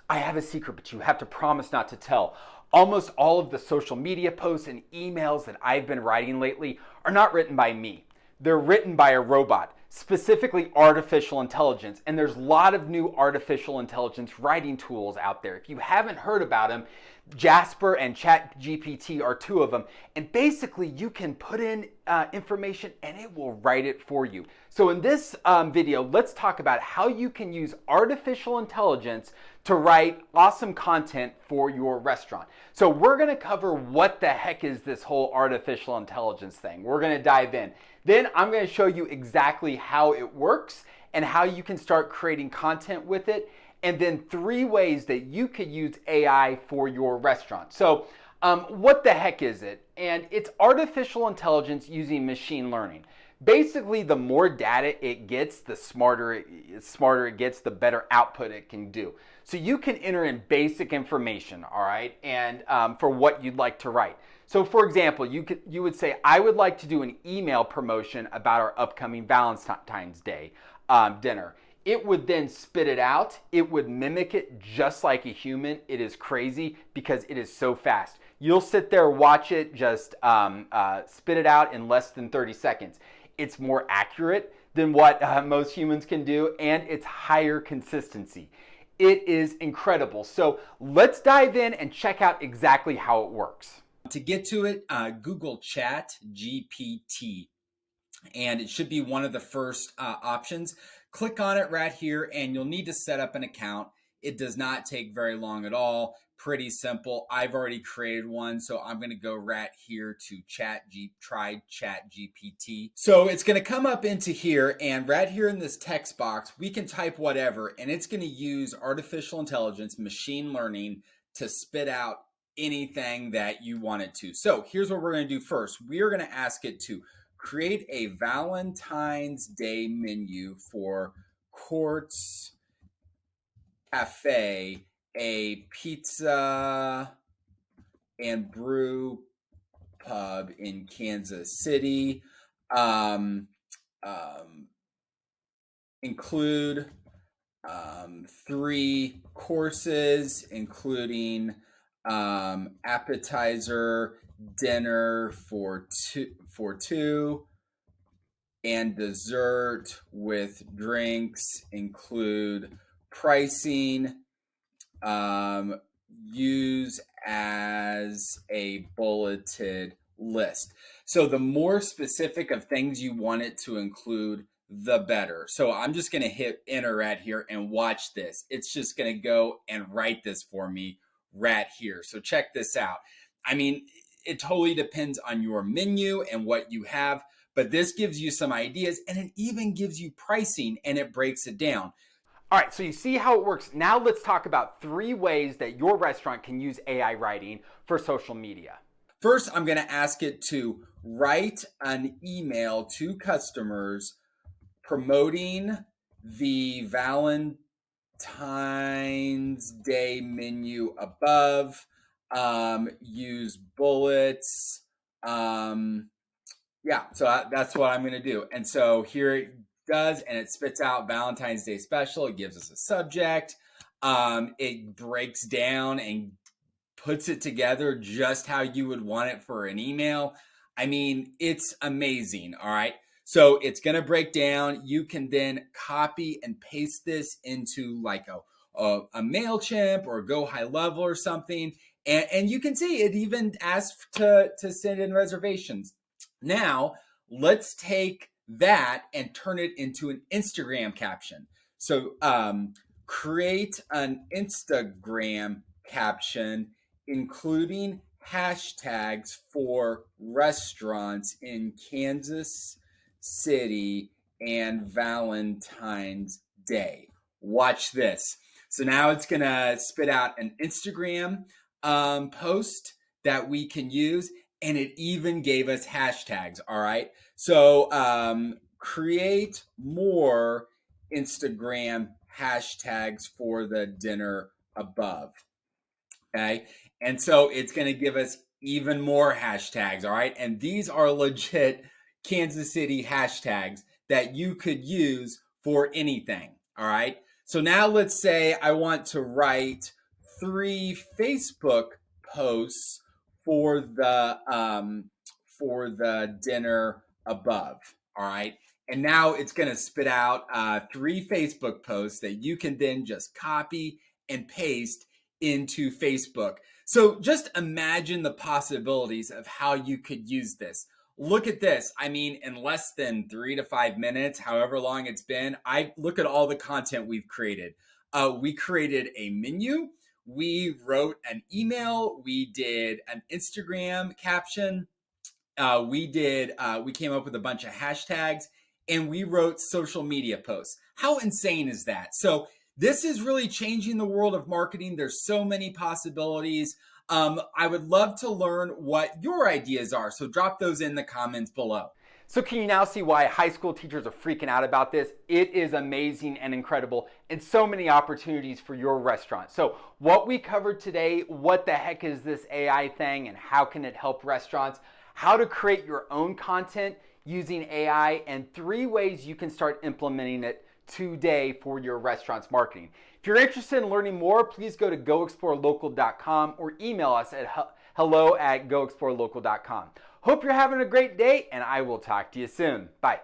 I have a secret, but you have to promise not to tell. Almost all of the social media posts and emails that I've been writing lately are not written by me. They're written by a robot, specifically artificial intelligence. And there's a lot of new artificial intelligence writing tools out there. If you haven't heard about them, Jasper and ChatGPT are two of them. And basically, you can put in information and it will write it for you. So in this video, let's talk about how you can use artificial intelligence to write awesome content for your restaurant. So we're going to cover what the heck is this whole artificial intelligence thing. We're going to dive in. Then I'm going to show you exactly how it works and how you can start creating content with it. And then 3 ways that you could use AI for your restaurant. So what the heck is it? And it's artificial intelligence using machine learning. Basically, the more data it gets, the smarter it gets, the better output it can do. So you can enter in basic information, all right, and for what you'd like to write. So for example, you would say, I would like to do an email promotion about our upcoming Valentine's Day dinner. It would then spit it out. It would mimic it just like a human. It is crazy because it is so fast. You'll sit there, watch it just spit it out in less than 30 seconds. It's more accurate than what most humans can do, and it's higher consistency. It is incredible. So let's dive in and check out exactly how it works. To get to it, Google ChatGPT, and it should be one of the first options. Click on it right here, and you'll need to set up an account. It does not take very long at all. Pretty simple. I've already created one, so I'm going to go right here to try ChatGPT. So it's going to come up into here, and right here in this text box, we can type whatever, and it's going to use artificial intelligence, machine learning, to spit out anything that you want it to. So here's what we're going to do first. We are going to ask it to create a Valentine's Day menu for Quartz Cafe, a pizza and brew pub in Kansas City. Include 3 courses, including appetizer, dinner for two, and dessert with drinks. Include pricing. Use as a bulleted list. So the more specific of things you want it to include, the better. So I'm just going to hit enter right here and watch this. It's just going to go and write this for me right here. So check this out. I mean, it totally depends on your menu and what you have, but this gives you some ideas, and it even gives you pricing, and it breaks it down. All right, so you see how it works. Now let's talk about 3 ways that your restaurant can use AI writing for social media. First, I'm going to ask it to write an email to customers promoting the Valentine's Day menu above. Use bullets. Yeah, so that's what I'm going to do. And so here it does, and it spits out Valentine's Day special. It gives us a subject. It breaks down and puts it together just how you would want it for an email. I mean, it's amazing. All right. So it's going to break down. You can then copy and paste this into like a MailChimp or Go High Level or something. And you can see it even asks to send in reservations. Now, let's take that and turn it into an Instagram caption. So create an Instagram caption including hashtags for restaurants in Kansas City and Valentine's Day. Watch this. So now it's going to spit out an Instagram post that we can use, and it even gave us hashtags. All right. So create more Instagram hashtags for the dinner above. Okay. And so it's going to give us even more hashtags. All right. And these are legit Kansas City hashtags that you could use for anything. All right. So now let's say I want to write 3 Facebook posts for the dinner above. All right. And now it's going to spit out 3 Facebook posts that you can then just copy and paste into Facebook. So just imagine the possibilities of how you could use this. Look at this. I mean, in less than 3 to 5 minutes, however long it's been, I look at all the content we've created. We created a menu. We wrote an email. We did an Instagram caption. We came up with a bunch of hashtags, and we wrote social media posts. How insane is that? So this is really changing the world of marketing. There's so many possibilities. I would love to learn what your ideas are. So drop those in the comments below. So can you now see why high school teachers are freaking out about this? It is amazing and incredible, and so many opportunities for your restaurant. So what we covered today, what the heck is this AI thing and how can it help restaurants? How to create your own content using AI, and 3 ways you can start implementing it today for your restaurant's marketing. If you're interested in learning more, please go to goexplorelocal.com or email us at hello@goexplorelocal.com. Hope you're having a great day, and I will talk to you soon. Bye.